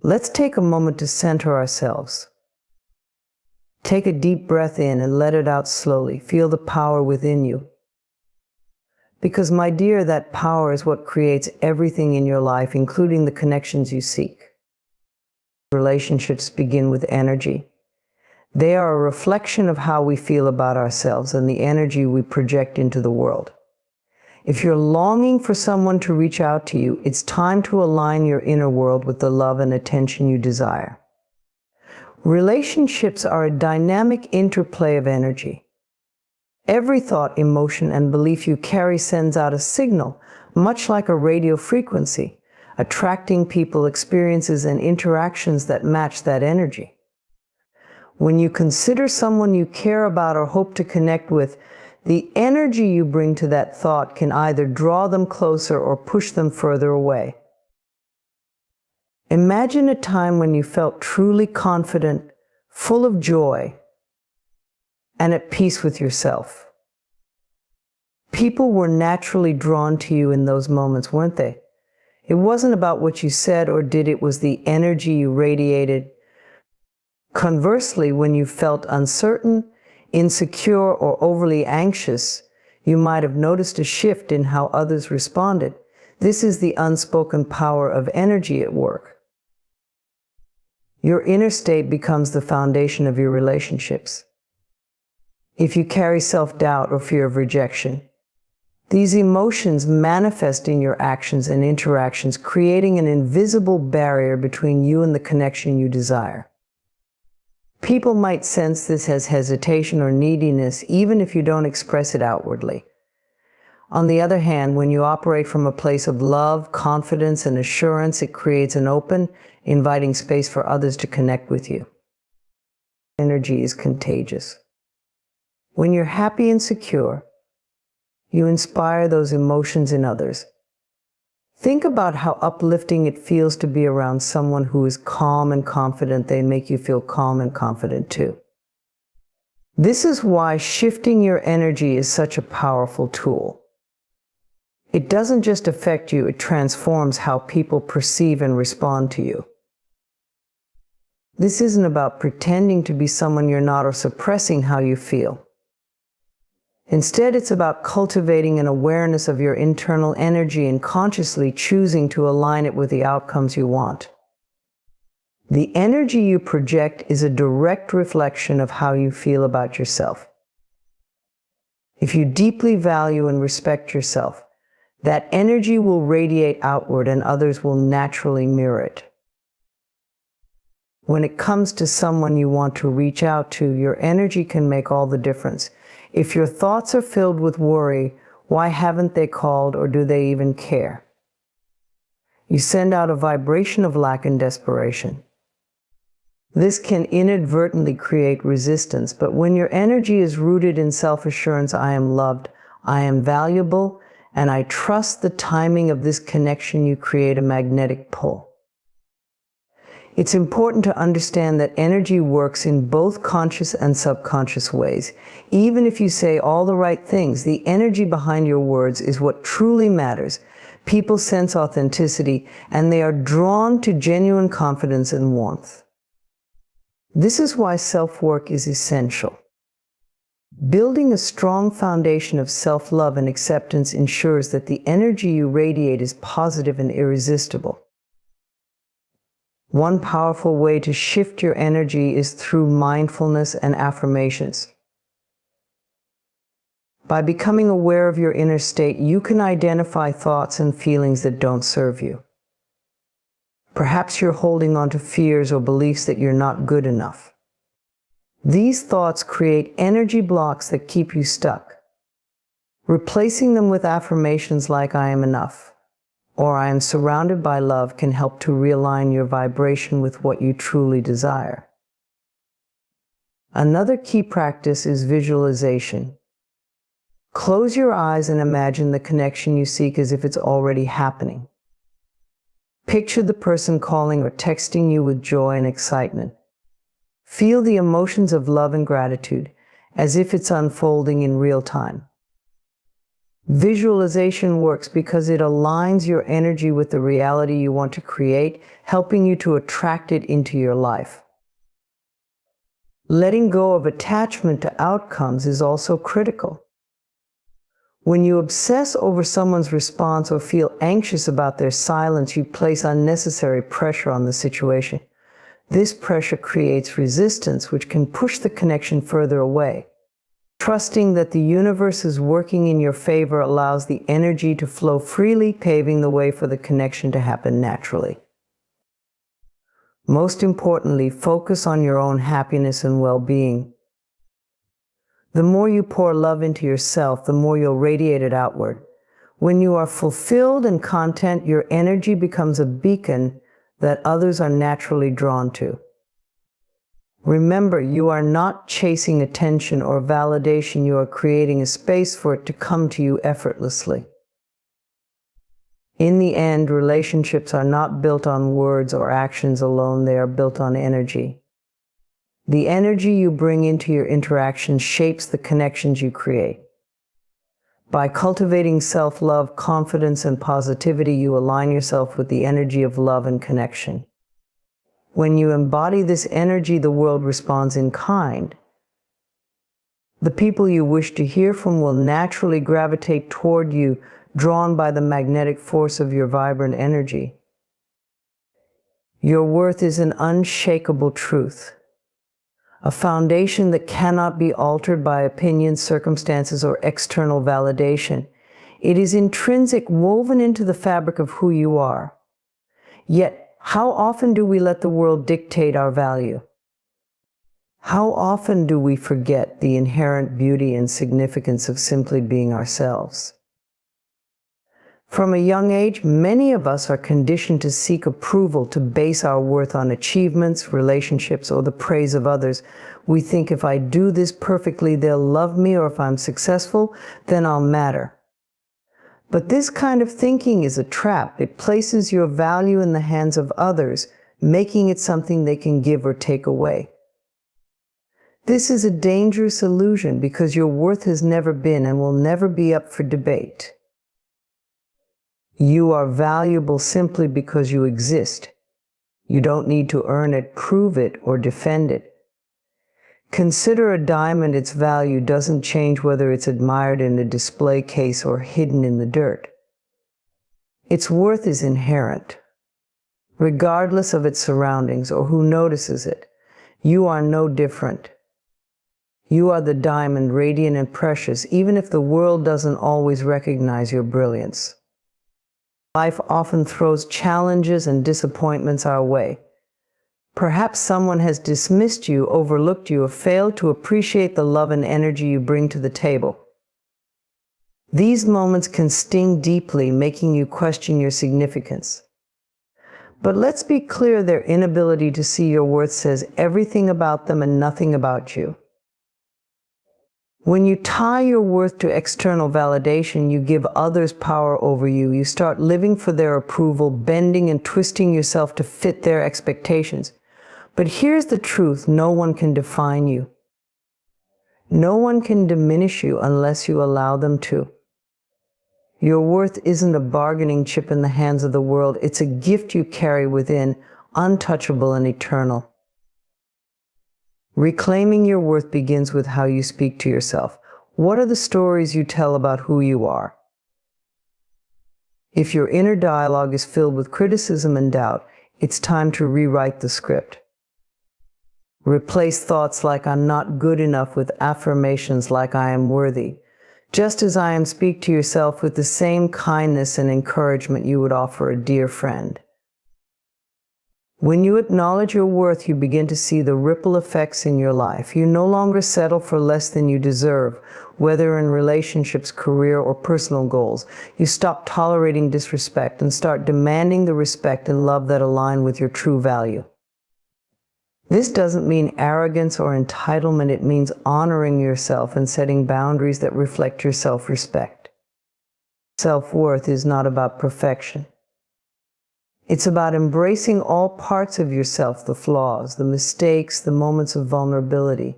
Let's take a moment to center ourselves. Take a deep breath in and let it out slowly. Feel the power within you. Because, my dear, that power is what creates everything in your life, including the connections you seek. Relationships begin with energy. They are a reflection of how we feel about ourselves and the energy we project into the world. If you're longing for someone to reach out to you, it's time to align your inner world with the love and attention you desire. Relationships are a dynamic interplay of energy. Every thought, emotion, and belief you carry sends out a signal, much like a radio frequency, attracting people, experiences, and interactions that match that energy. When you consider someone you care about or hope to connect with, the energy you bring to that thought can either draw them closer or push them further away. Imagine a time when you felt truly confident, full of joy, and at peace with yourself. People were naturally drawn to you in those moments, weren't they? It wasn't about what you said or did, it was the energy you radiated. Conversely, when you felt uncertain, insecure, or overly anxious, you might have noticed a shift in how others responded. This is the unspoken power of energy at work. Your inner state becomes the foundation of your relationships. If you carry self-doubt or fear of rejection, these emotions manifest in your actions and interactions, creating an invisible barrier between you and the connection you desire. People might sense this as hesitation or neediness, even if you don't express it outwardly. On the other hand, when you operate from a place of love, confidence, and assurance, it creates an open, inviting space for others to connect with you. Energy is contagious. When you're happy and secure, you inspire those emotions in others. Think about how uplifting it feels to be around someone who is calm and confident. They make you feel calm and confident too. This is why shifting your energy is such a powerful tool. It doesn't just affect you, it transforms how people perceive and respond to you. This isn't about pretending to be someone you're not or suppressing how you feel. Instead, it's about cultivating an awareness of your internal energy and consciously choosing to align it with the outcomes you want. The energy you project is a direct reflection of how you feel about yourself. If you deeply value and respect yourself, that energy will radiate outward and others will naturally mirror it. When it comes to someone you want to reach out to, your energy can make all the difference. If your thoughts are filled with worry, why haven't they called, or do they even care? You send out a vibration of lack and desperation. This can inadvertently create resistance, but when your energy is rooted in self-assurance, I am loved, I am valuable, and I trust the timing of this connection, you create a magnetic pull. It's important to understand that energy works in both conscious and subconscious ways. Even if you say all the right things, the energy behind your words is what truly matters. People sense authenticity, and they are drawn to genuine confidence and warmth. This is why self-work is essential. Building a strong foundation of self-love and acceptance ensures that the energy you radiate is positive and irresistible. One powerful way to shift your energy is through mindfulness and affirmations. By becoming aware of your inner state, you can identify thoughts and feelings that don't serve you. Perhaps you're holding on to fears or beliefs that you're not good enough. These thoughts create energy blocks that keep you stuck. Replacing them with affirmations like I am enough, or I am surrounded by love, can help to realign your vibration with what you truly desire. Another key practice is visualization. Close your eyes and imagine the connection you seek as if it's already happening. Picture the person calling or texting you with joy and excitement. Feel the emotions of love and gratitude as if it's unfolding in real time. Visualization works because it aligns your energy with the reality you want to create, helping you to attract it into your life. Letting go of attachment to outcomes is also critical. When you obsess over someone's response or feel anxious about their silence, you place unnecessary pressure on the situation. This pressure creates resistance, which can push the connection further away. Trusting that the universe is working in your favor allows the energy to flow freely, paving the way for the connection to happen naturally. Most importantly, focus on your own happiness and well-being. The more you pour love into yourself, the more you'll radiate it outward. When you are fulfilled and content, your energy becomes a beacon that others are naturally drawn to. Remember, you are not chasing attention or validation. You are creating a space for it to come to you effortlessly. In the end, relationships are not built on words or actions alone. They are built on energy. The energy you bring into your interactions shapes the connections you create. By cultivating self-love, confidence, and positivity, you align yourself with the energy of love and connection. When you embody this energy, the world responds in kind. The people you wish to hear from will naturally gravitate toward you, drawn by the magnetic force of your vibrant energy. Your worth is an unshakable truth, a foundation that cannot be altered by opinions, circumstances, or external validation. It is intrinsic, woven into the fabric of who you are. Yet, how often do we let the world dictate our value? How often do we forget the inherent beauty and significance of simply being ourselves? From a young age, many of us are conditioned to seek approval, to base our worth on achievements, relationships, or the praise of others. We think if I do this perfectly, they'll love me, or if I'm successful, then I'll matter. But this kind of thinking is a trap. It places your value in the hands of others, making it something they can give or take away. This is a dangerous illusion because your worth has never been and will never be up for debate. You are valuable simply because you exist. You don't need to earn it, prove it, or defend it. Consider a diamond. Its value doesn't change whether it's admired in a display case or hidden in the dirt. Its worth is inherent. Regardless of its surroundings or who notices it, you are no different. You are the diamond, radiant and precious, even if the world doesn't always recognize your brilliance. Life often throws challenges and disappointments our way. Perhaps someone has dismissed you, overlooked you, or failed to appreciate the love and energy you bring to the table. These moments can sting deeply, making you question your significance. But let's be clear, their inability to see your worth says everything about them and nothing about you. When you tie your worth to external validation, you give others power over you. You start living for their approval, bending and twisting yourself to fit their expectations. But here's the truth: no one can define you. No one can diminish you unless you allow them to. Your worth isn't a bargaining chip in the hands of the world. It's a gift you carry within, untouchable and eternal. Reclaiming your worth begins with how you speak to yourself. What are the stories you tell about who you are? If your inner dialogue is filled with criticism and doubt, it's time to rewrite the script. Replace thoughts like "I'm not good enough" with affirmations like "I am worthy." Just as I am, speak to yourself with the same kindness and encouragement you would offer a dear friend. When you acknowledge your worth, you begin to see the ripple effects in your life. You no longer settle for less than you deserve, whether in relationships, career, or personal goals. You stop tolerating disrespect and start demanding the respect and love that align with your true value. This doesn't mean arrogance or entitlement. It means honoring yourself and setting boundaries that reflect your self-respect. Self-worth is not about perfection. It's about embracing all parts of yourself, the flaws, the mistakes, the moments of vulnerability.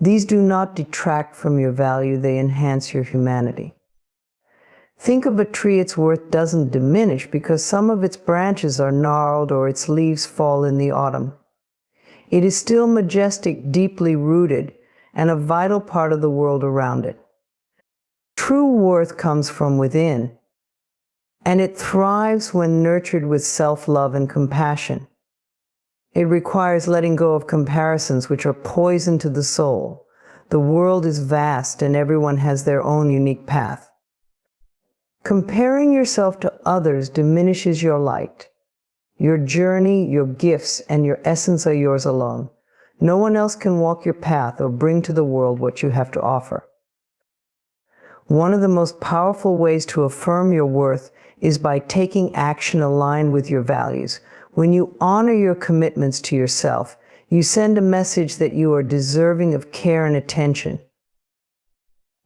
These do not detract from your value, they enhance your humanity. Think of a tree, its worth doesn't diminish because some of its branches are gnarled or its leaves fall in the autumn. It is still majestic, deeply rooted, and a vital part of the world around it. True worth comes from within, and it thrives when nurtured with self-love and compassion. It requires letting go of comparisons which are poison to the soul. The world is vast and everyone has their own unique path. Comparing yourself to others diminishes your light. Your journey, your gifts, and your essence are yours alone. No one else can walk your path or bring to the world what you have to offer. One of the most powerful ways to affirm your worth is by taking action aligned with your values. When you honor your commitments to yourself, you send a message that you are deserving of care and attention.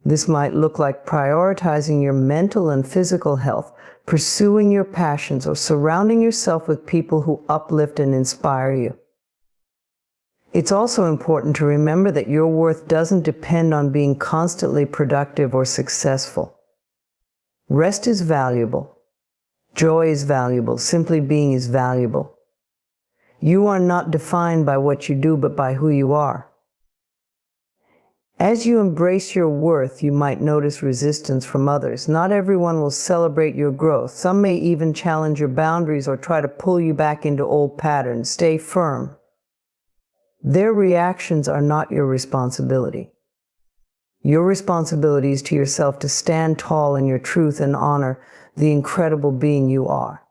This might look like prioritizing your mental and physical health, pursuing your passions, or surrounding yourself with people who uplift and inspire you. It's also important to remember that your worth doesn't depend on being constantly productive or successful. Rest is valuable. Joy is valuable. Simply being is valuable. You are not defined by what you do, but by who you are. As you embrace your worth, you might notice resistance from others. Not everyone will celebrate your growth. Some may even challenge your boundaries or try to pull you back into old patterns. Stay firm. Their reactions are not your responsibility. Your responsibility is to yourself to stand tall in your truth and honor the incredible being you are.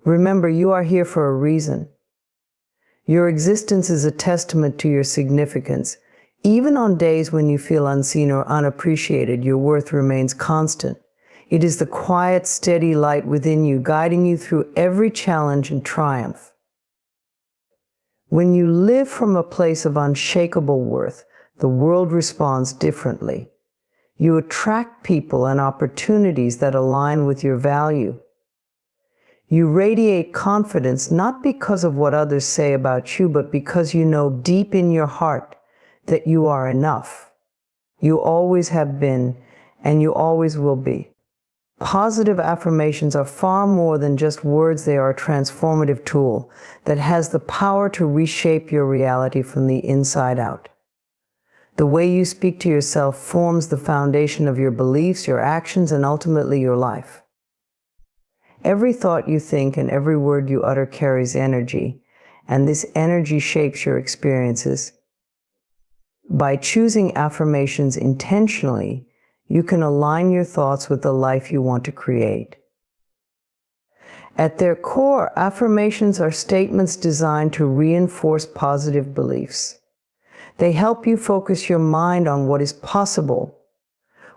Remember, you are here for a reason. Your existence is a testament to your significance. Even on days when you feel unseen or unappreciated, your worth remains constant. It is the quiet, steady light within you, guiding you through every challenge and triumph. When you live from a place of unshakable worth, the world responds differently. You attract people and opportunities that align with your value. You radiate confidence not because of what others say about you, but because you know deep in your heart that you are enough. You always have been, and you always will be. Positive affirmations are far more than just words. They are a transformative tool that has the power to reshape your reality from the inside out. The way you speak to yourself forms the foundation of your beliefs, your actions, and ultimately your life. Every thought you think and every word you utter carries energy, and this energy shapes your experiences. By choosing affirmations intentionally, you can align your thoughts with the life you want to create. At their core, affirmations are statements designed to reinforce positive beliefs. They help you focus your mind on what is possible,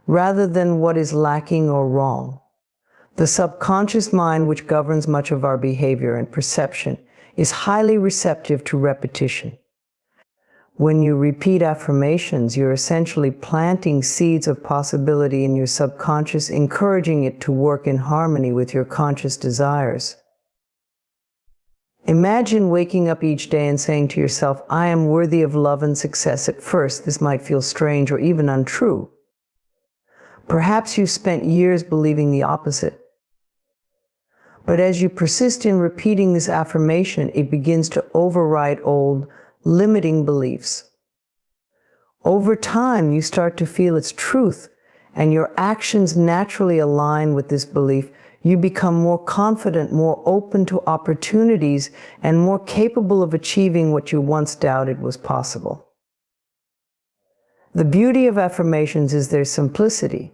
rather than what is lacking or wrong. The subconscious mind, which governs much of our behavior and perception, is highly receptive to repetition. When you repeat affirmations, you're essentially planting seeds of possibility in your subconscious, encouraging it to work in harmony with your conscious desires. Imagine waking up each day and saying to yourself, "I am worthy of love and success." At first, this might feel strange or even untrue. Perhaps you spent years believing the opposite. But as you persist in repeating this affirmation, it begins to override old, limiting beliefs. Over time, you start to feel its truth, and your actions naturally align with this belief. You become more confident, more open to opportunities, and more capable of achieving what you once doubted was possible. The beauty of affirmations is their simplicity.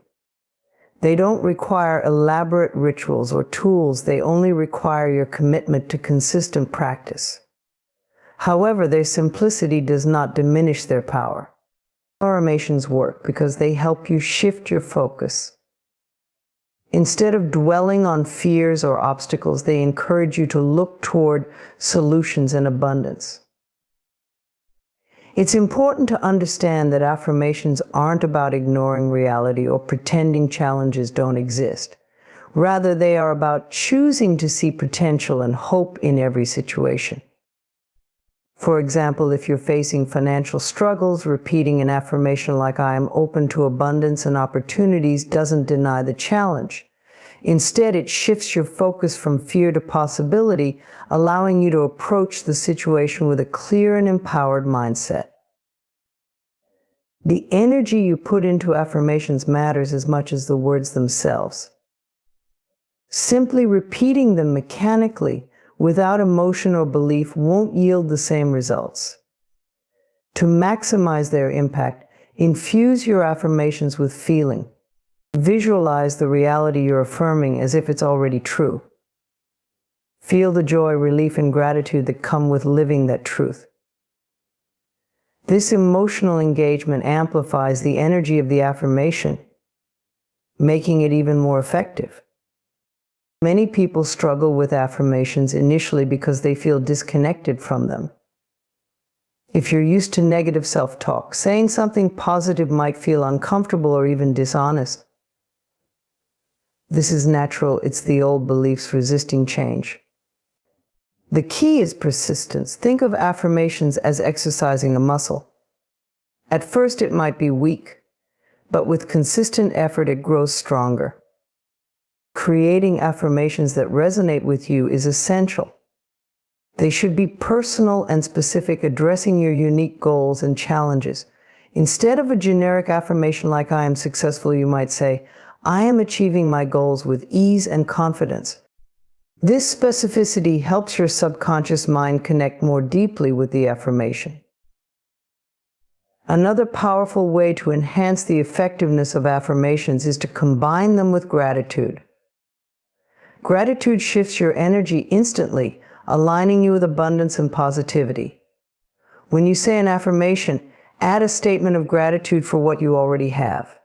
They don't require elaborate rituals or tools. They only require your commitment to consistent practice. However, their simplicity does not diminish their power. Affirmations work because they help you shift your focus. Instead of dwelling on fears or obstacles, they encourage you to look toward solutions and abundance. It's important to understand that affirmations aren't about ignoring reality or pretending challenges don't exist. Rather, they are about choosing to see potential and hope in every situation. For example, if you're facing financial struggles, repeating an affirmation like "I am open to abundance and opportunities" doesn't deny the challenge. Instead, it shifts your focus from fear to possibility, allowing you to approach the situation with a clear and empowered mindset. The energy you put into affirmations matters as much as the words themselves. Simply repeating them mechanically, without emotion or belief, won't yield the same results. To maximize their impact, infuse your affirmations with feeling. Visualize the reality you're affirming as if it's already true. Feel the joy, relief, and gratitude that come with living that truth. This emotional engagement amplifies the energy of the affirmation, making it even more effective. Many people struggle with affirmations initially because they feel disconnected from them. If you're used to negative self-talk, saying something positive might feel uncomfortable or even dishonest. This is natural. It's the old beliefs resisting change. The key is persistence. Think of affirmations as exercising a muscle. At first, it might be weak, but with consistent effort, it grows stronger. Creating affirmations that resonate with you is essential. They should be personal and specific, addressing your unique goals and challenges. Instead of a generic affirmation like "I am successful," you might say, "I am achieving my goals with ease and confidence." This specificity helps your subconscious mind connect more deeply with the affirmation. Another powerful way to enhance the effectiveness of affirmations is to combine them with gratitude. Gratitude shifts your energy instantly, aligning you with abundance and positivity. When you say an affirmation, add a statement of gratitude for what you already have.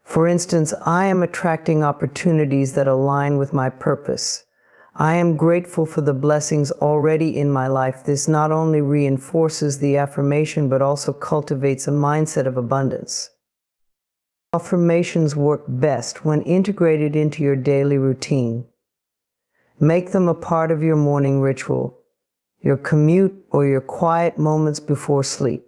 For instance, "I am attracting opportunities that align with my purpose. I am grateful for the blessings already in my life." This not only reinforces the affirmation, but also cultivates a mindset of abundance. Affirmations work best when integrated into your daily routine. Make them a part of your morning ritual, your commute, or your quiet moments before sleep.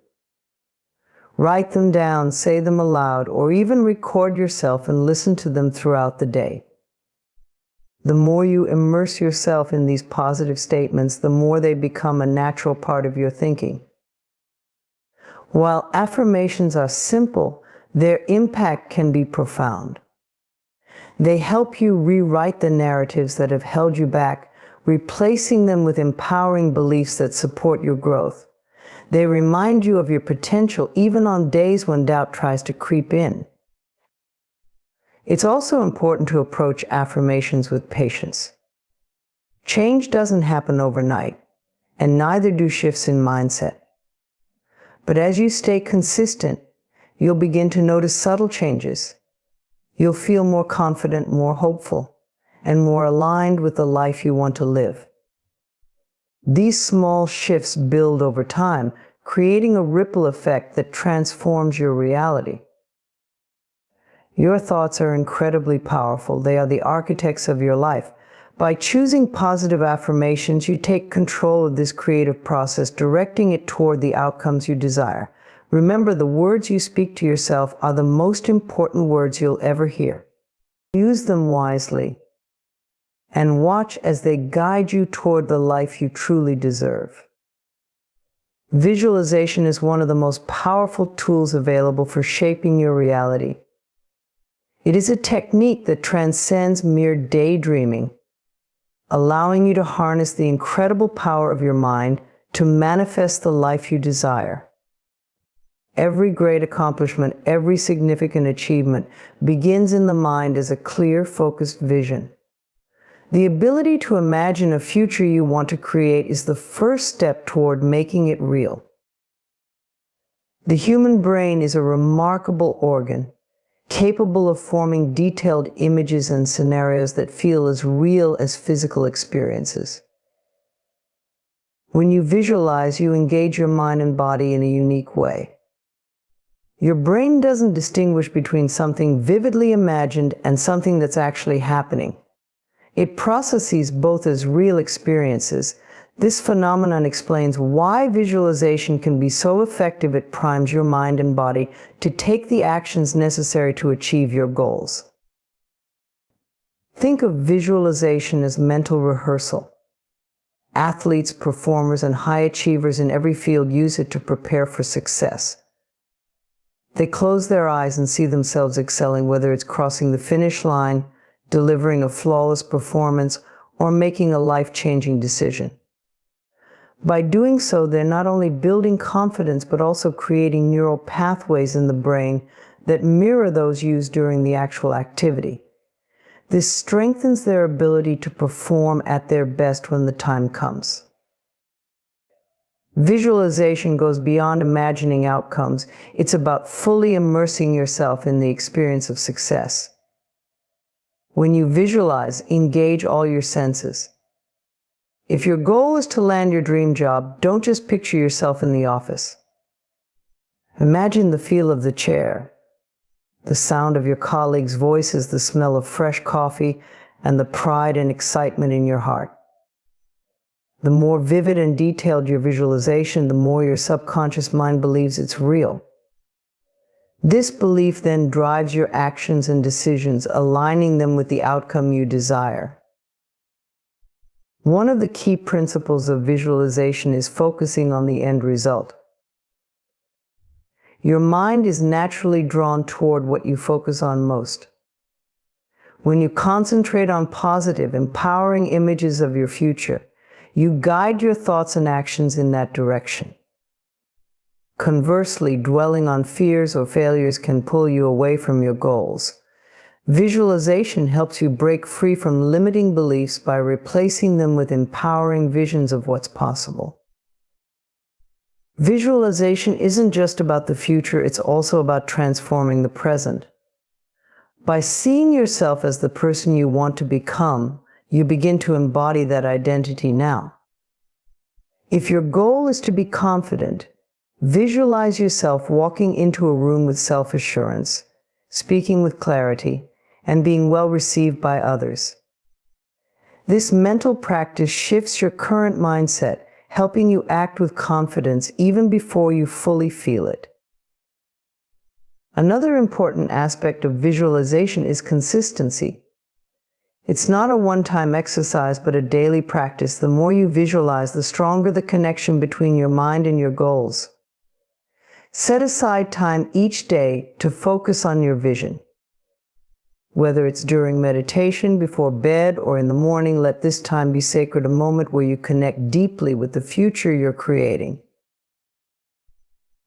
Write them down, say them aloud, or even record yourself and listen to them throughout the day. The more you immerse yourself in these positive statements, the more they become a natural part of your thinking. While affirmations are simple, their impact can be profound. They help you rewrite the narratives that have held you back, replacing them with empowering beliefs that support your growth. They remind you of your potential even on days when doubt tries to creep in. It's also important to approach affirmations with patience. Change doesn't happen overnight, and neither do shifts in mindset. But as you stay consistent, you'll begin to notice subtle changes. You'll feel more confident, more hopeful, and more aligned with the life you want to live. These small shifts build over time, creating a ripple effect that transforms your reality. Your thoughts are incredibly powerful. They are the architects of your life. By choosing positive affirmations, you take control of this creative process, directing it toward the outcomes you desire. Remember, the words you speak to yourself are the most important words you'll ever hear. Use them wisely and watch as they guide you toward the life you truly deserve. Visualization is one of the most powerful tools available for shaping your reality. It is a technique that transcends mere daydreaming, allowing you to harness the incredible power of your mind to manifest the life you desire. Every great accomplishment, every significant achievement begins in the mind as a clear, focused vision. The ability to imagine a future you want to create is the first step toward making it real. The human brain is a remarkable organ, capable of forming detailed images and scenarios that feel as real as physical experiences. When you visualize, you engage your mind and body in a unique way. Your brain doesn't distinguish between something vividly imagined and something that's actually happening. It processes both as real experiences. This phenomenon explains why visualization can be so effective. It primes your mind and body to take the actions necessary to achieve your goals. Think of visualization as mental rehearsal. Athletes, performers, and high achievers in every field use it to prepare for success. They close their eyes and see themselves excelling, whether it's crossing the finish line, delivering a flawless performance, or making a life-changing decision. By doing so, they're not only building confidence, but also creating neural pathways in the brain that mirror those used during the actual activity. This strengthens their ability to perform at their best when the time comes. Visualization goes beyond imagining outcomes. It's about fully immersing yourself in the experience of success. When you visualize, engage all your senses. If your goal is to land your dream job, don't just picture yourself in the office. Imagine the feel of the chair, the sound of your colleagues' voices, the smell of fresh coffee, and the pride and excitement in your heart. The more vivid and detailed your visualization, the more your subconscious mind believes it's real. This belief then drives your actions and decisions, aligning them with the outcome you desire. One of the key principles of visualization is focusing on the end result. Your mind is naturally drawn toward what you focus on most. When you concentrate on positive, empowering images of your future, you guide your thoughts and actions in that direction. Conversely, dwelling on fears or failures can pull you away from your goals. Visualization helps you break free from limiting beliefs by replacing them with empowering visions of what's possible. Visualization isn't just about the future, it's also about transforming the present. By seeing yourself as the person you want to become, you begin to embody that identity now. If your goal is to be confident, visualize yourself walking into a room with self-assurance, speaking with clarity, and being well received by others. This mental practice shifts your current mindset, helping you act with confidence even before you fully feel it. Another important aspect of visualization is consistency. It's not a one-time exercise, but a daily practice. The more you visualize, the stronger the connection between your mind and your goals. Set aside time each day to focus on your vision. Whether it's during meditation, before bed, or in the morning, let this time be sacred, a moment where you connect deeply with the future you're creating.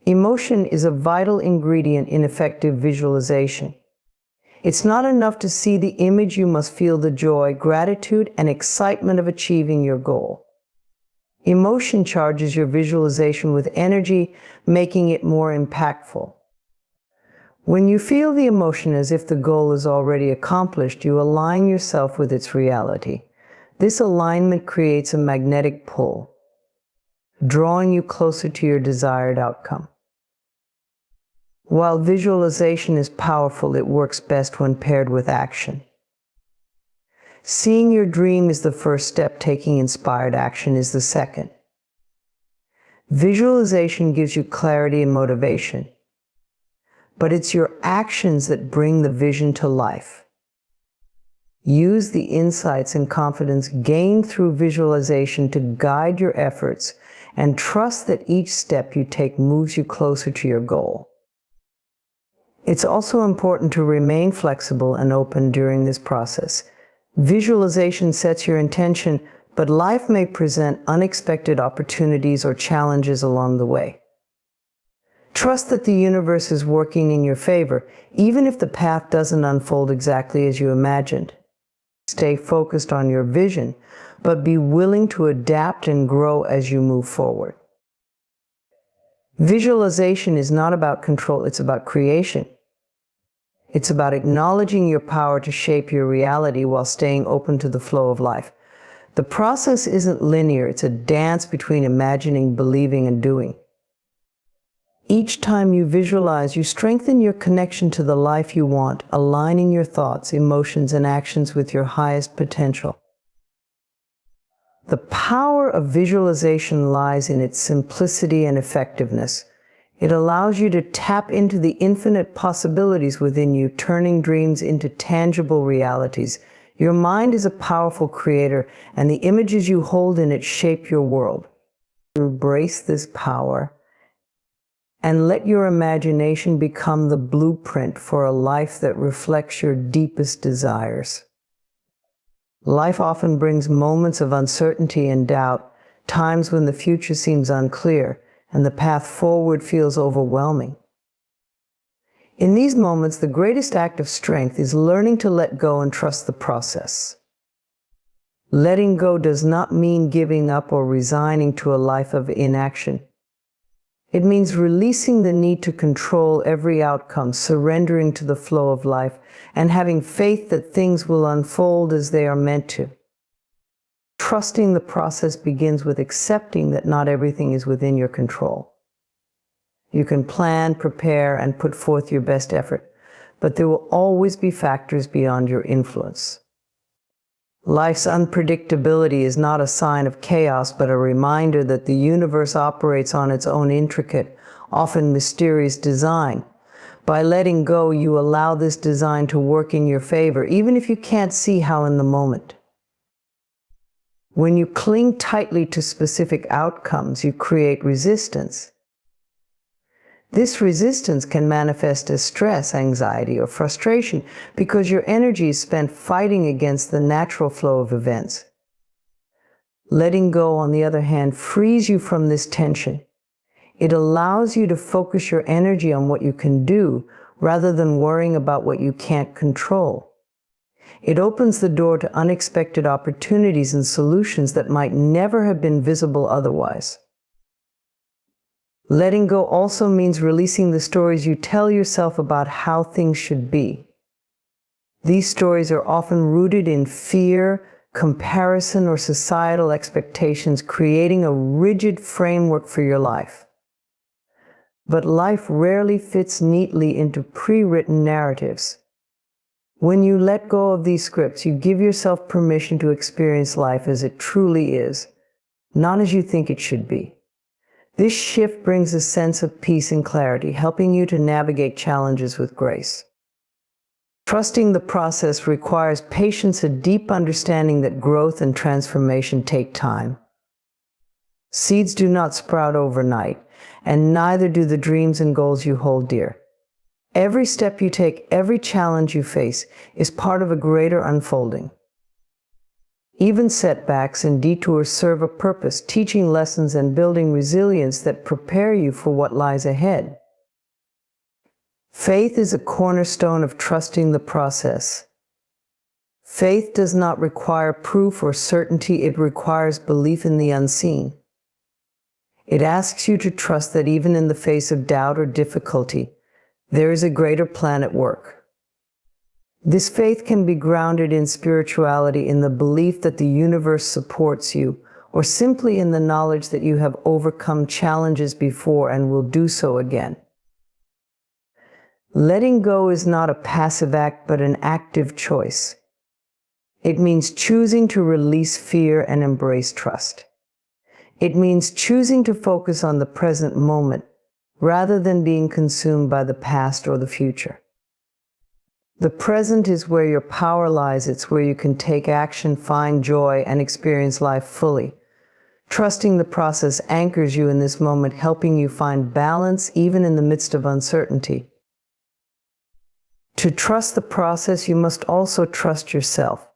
Emotion is a vital ingredient in effective visualization. It's not enough to see the image, you must feel the joy, gratitude, and excitement of achieving your goal. Emotion charges your visualization with energy, making it more impactful. When you feel the emotion as if the goal is already accomplished, you align yourself with its reality. This alignment creates a magnetic pull, drawing you closer to your desired outcome. While visualization is powerful, it works best when paired with action. Seeing your dream is the first step, taking inspired action is the second. Visualization gives you clarity and motivation, but it's your actions that bring the vision to life. Use the insights and confidence gained through visualization to guide your efforts, and trust that each step you take moves you closer to your goal. It's also important to remain flexible and open during this process. Visualization sets your intention, but life may present unexpected opportunities or challenges along the way. Trust that the universe is working in your favor, even if the path doesn't unfold exactly as you imagined. Stay focused on your vision, but be willing to adapt and grow as you move forward. Visualization is not about control, it's about creation. It's about acknowledging your power to shape your reality while staying open to the flow of life. The process isn't linear, it's a dance between imagining, believing, and doing. Each time you visualize, you strengthen your connection to the life you want, aligning your thoughts, emotions, and actions with your highest potential. The power of visualization lies in its simplicity and effectiveness. It allows you to tap into the infinite possibilities within you, turning dreams into tangible realities. Your mind is a powerful creator, and the images you hold in it shape your world. Embrace this power and let your imagination become the blueprint for a life that reflects your deepest desires. Life often brings moments of uncertainty and doubt, times when the future seems unclear and the path forward feels overwhelming. In these moments, the greatest act of strength is learning to let go and trust the process. Letting go does not mean giving up or resigning to a life of inaction. It means releasing the need to control every outcome, surrendering to the flow of life, and having faith that things will unfold as they are meant to. Trusting the process begins with accepting that not everything is within your control. You can plan, prepare, and put forth your best effort, but there will always be factors beyond your influence. Life's unpredictability is not a sign of chaos, but a reminder that the universe operates on its own intricate, often mysterious design. By letting go, you allow this design to work in your favor, even if you can't see how in the moment. When you cling tightly to specific outcomes, you create resistance. This resistance can manifest as stress, anxiety, or frustration because your energy is spent fighting against the natural flow of events. Letting go, on the other hand, frees you from this tension. It allows you to focus your energy on what you can do rather than worrying about what you can't control. It opens the door to unexpected opportunities and solutions that might never have been visible otherwise. Letting go also means releasing the stories you tell yourself about how things should be. These stories are often rooted in fear, comparison, or societal expectations, creating a rigid framework for your life. But life rarely fits neatly into pre-written narratives. When you let go of these scripts, you give yourself permission to experience life as it truly is, not as you think it should be. This shift brings a sense of peace and clarity, helping you to navigate challenges with grace. Trusting the process requires patience, a deep understanding that growth and transformation take time. Seeds do not sprout overnight, and neither do the dreams and goals you hold dear. Every step you take, every challenge you face, is part of a greater unfolding. Even setbacks and detours serve a purpose, teaching lessons and building resilience that prepare you for what lies ahead. Faith is a cornerstone of trusting the process. Faith does not require proof or certainty, it requires belief in the unseen. It asks you to trust that even in the face of doubt or difficulty, there is a greater plan at work. This faith can be grounded in spirituality, in the belief that the universe supports you, or simply in the knowledge that you have overcome challenges before and will do so again. Letting go is not a passive act, but an active choice. It means choosing to release fear and embrace trust. It means choosing to focus on the present moment, rather than being consumed by the past or the future. The present is where your power lies. It's where you can take action, find joy, and experience life fully. Trusting the process anchors you in this moment, helping you find balance even in the midst of uncertainty. To trust the process, you must also trust yourself.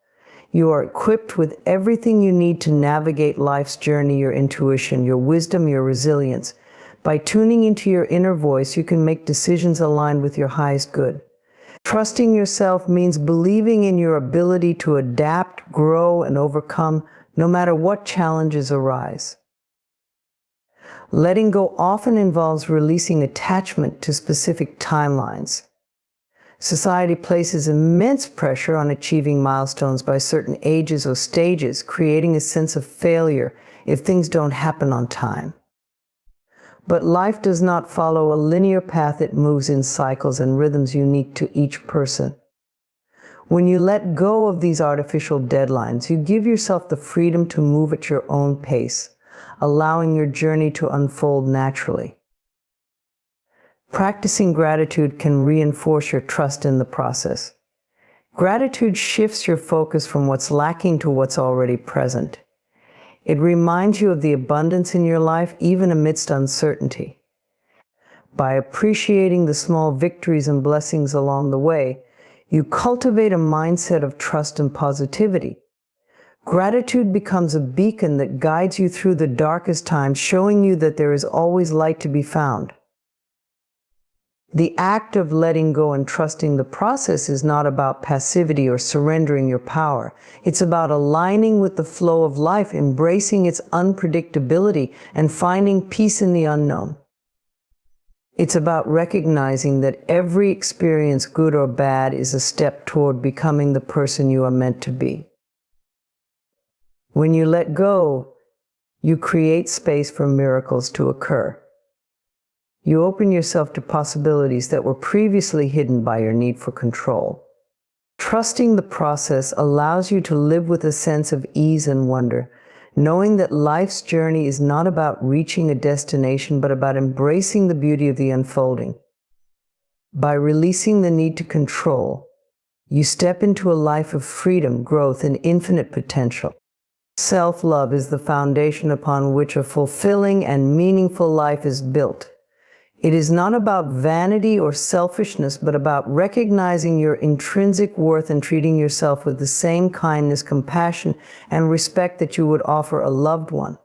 You are equipped with everything you need to navigate life's journey: your intuition, your wisdom, your resilience. By tuning into your inner voice, you can make decisions aligned with your highest good. Trusting yourself means believing in your ability to adapt, grow, and overcome no matter what challenges arise. Letting go often involves releasing attachment to specific timelines. Society places immense pressure on achieving milestones by certain ages or stages, creating a sense of failure if things don't happen on time. But life does not follow a linear path. It moves in cycles and rhythms unique to each person. When you let go of these artificial deadlines, you give yourself the freedom to move at your own pace, allowing your journey to unfold naturally. Practicing gratitude can reinforce your trust in the process. Gratitude shifts your focus from what's lacking to what's already present. It reminds you of the abundance in your life, even amidst uncertainty. By appreciating the small victories and blessings along the way, you cultivate a mindset of trust and positivity. Gratitude becomes a beacon that guides you through the darkest times, showing you that there is always light to be found. The act of letting go and trusting the process is not about passivity or surrendering your power. It's about aligning with the flow of life, embracing its unpredictability, and finding peace in the unknown. It's about recognizing that every experience, good or bad, is a step toward becoming the person you are meant to be. When you let go, you create space for miracles to occur. You open yourself to possibilities that were previously hidden by your need for control. Trusting the process allows you to live with a sense of ease and wonder, knowing that life's journey is not about reaching a destination, but about embracing the beauty of the unfolding. By releasing the need to control, you step into a life of freedom, growth, and infinite potential. Self-love is the foundation upon which a fulfilling and meaningful life is built. It is not about vanity or selfishness, but about recognizing your intrinsic worth and treating yourself with the same kindness, compassion, and respect that you would offer a loved one.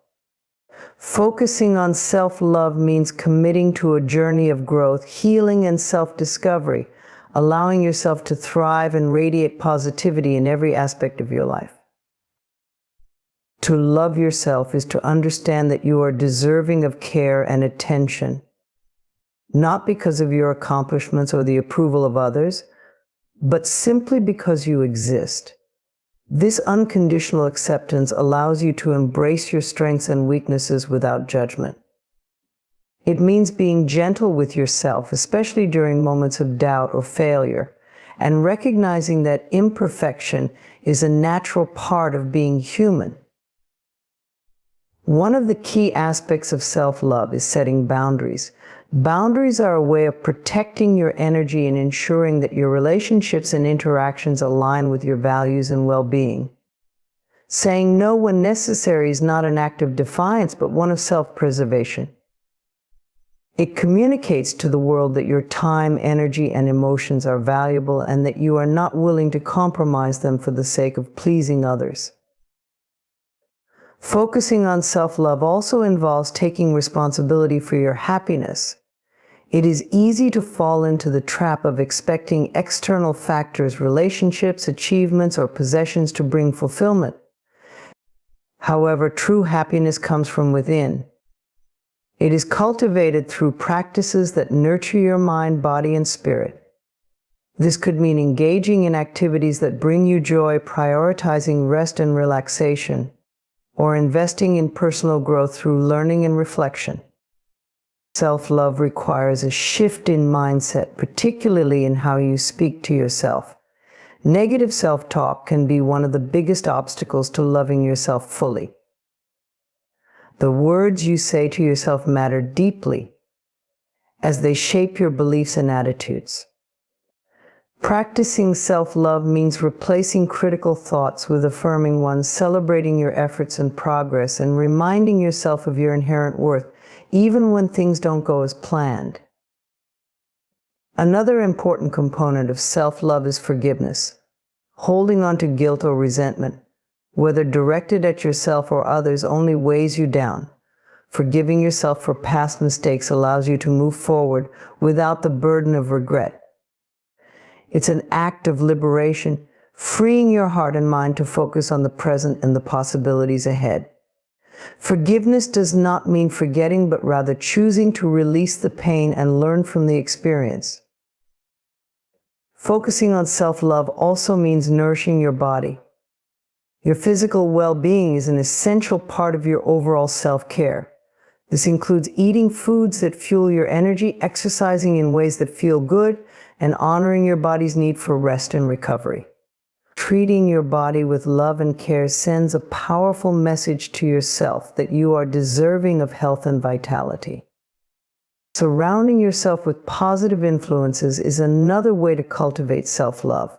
Focusing on self-love means committing to a journey of growth, healing, and self-discovery, allowing yourself to thrive and radiate positivity in every aspect of your life. To love yourself is to understand that you are deserving of care and attention, not because of your accomplishments or the approval of others, but simply because you exist. This unconditional acceptance allows you to embrace your strengths and weaknesses without judgment. It means being gentle with yourself, especially during moments of doubt or failure, and recognizing that imperfection is a natural part of being human. One of the key aspects of self-love is setting boundaries. Boundaries are a way of protecting your energy and ensuring that your relationships and interactions align with your values and well-being. Saying no when necessary is not an act of defiance, but one of self-preservation. It communicates to the world that your time, energy, and emotions are valuable and that you are not willing to compromise them for the sake of pleasing others. Focusing on self-love also involves taking responsibility for your happiness. It is easy to fall into the trap of expecting external factors, relationships, achievements, or possessions to bring fulfillment. However, true happiness comes from within. It is cultivated through practices that nurture your mind, body, and spirit. This could mean engaging in activities that bring you joy, prioritizing rest and relaxation, or investing in personal growth through learning and reflection. Self-love requires a shift in mindset, particularly in how you speak to yourself. Negative self-talk can be one of the biggest obstacles to loving yourself fully. The words you say to yourself matter deeply, as they shape your beliefs and attitudes. Practicing self-love means replacing critical thoughts with affirming ones, celebrating your efforts and progress, and reminding yourself of your inherent worth, even when things don't go as planned. Another important component of self-love is forgiveness. Holding on to guilt or resentment, whether directed at yourself or others, only weighs you down. Forgiving yourself for past mistakes allows you to move forward without the burden of regret. It's an act of liberation, freeing your heart and mind to focus on the present and the possibilities ahead. Forgiveness does not mean forgetting, but rather choosing to release the pain and learn from the experience. Focusing on self-love also means nourishing your body. Your physical well-being is an essential part of your overall self-care. This includes eating foods that fuel your energy, exercising in ways that feel good, and honoring your body's need for rest and recovery. Treating your body with love and care sends a powerful message to yourself that you are deserving of health and vitality. Surrounding yourself with positive influences is another way to cultivate self-love.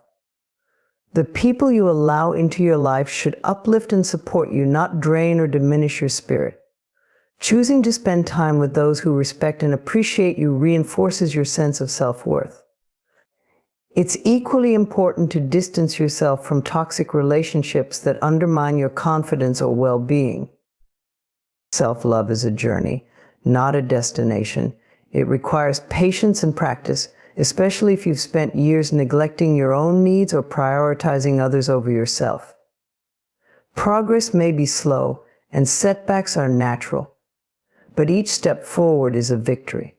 The people you allow into your life should uplift and support you, not drain or diminish your spirit. Choosing to spend time with those who respect and appreciate you reinforces your sense of self-worth. It's equally important to distance yourself from toxic relationships that undermine your confidence or well-being. Self-love is a journey, not a destination. It requires patience and practice, especially if you've spent years neglecting your own needs or prioritizing others over yourself. Progress may be slow, and setbacks are natural, but each step forward is a victory.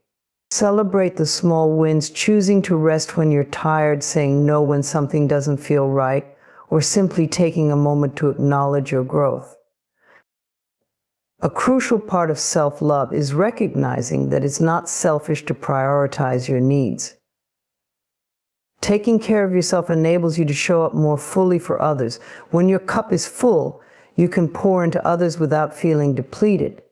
Celebrate the small wins, choosing to rest when you're tired, saying no when something doesn't feel right, or simply taking a moment to acknowledge your growth. A crucial part of self-love is recognizing that it's not selfish to prioritize your needs. Taking care of yourself enables you to show up more fully for others. When your cup is full, you can pour into others without feeling depleted.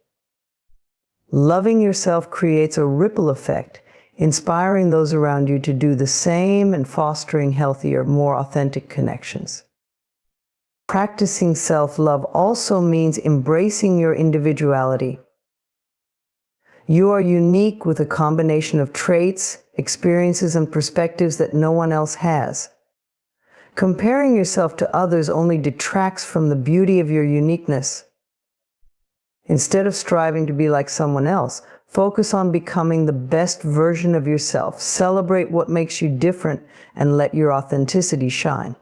Loving yourself creates a ripple effect, inspiring those around you to do the same and fostering healthier, more authentic connections. Practicing self-love also means embracing your individuality. You are unique with a combination of traits, experiences, and perspectives that no one else has. Comparing yourself to others only detracts from the beauty of your uniqueness. Instead of striving to be like someone else, focus on becoming the best version of yourself. Celebrate what makes you different and let your authenticity shine.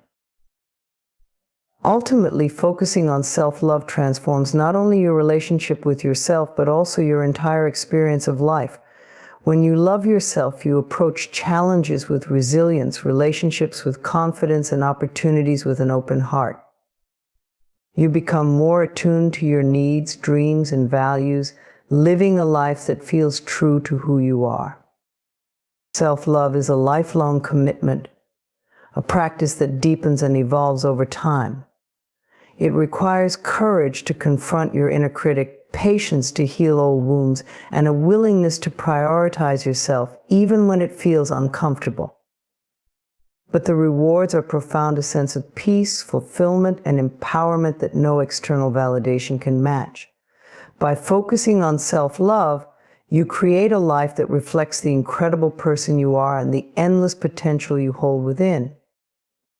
Ultimately, focusing on self-love transforms not only your relationship with yourself, but also your entire experience of life. When you love yourself, you approach challenges with resilience, relationships with confidence, and opportunities with an open heart. You become more attuned to your needs, dreams, and values, living a life that feels true to who you are. Self-love is a lifelong commitment, a practice that deepens and evolves over time. It requires courage to confront your inner critic, patience to heal old wounds, and a willingness to prioritize yourself even when it feels uncomfortable. But the rewards are profound: a sense of peace, fulfillment, and empowerment that no external validation can match. By focusing on self-love, you create a life that reflects the incredible person you are and the endless potential you hold within.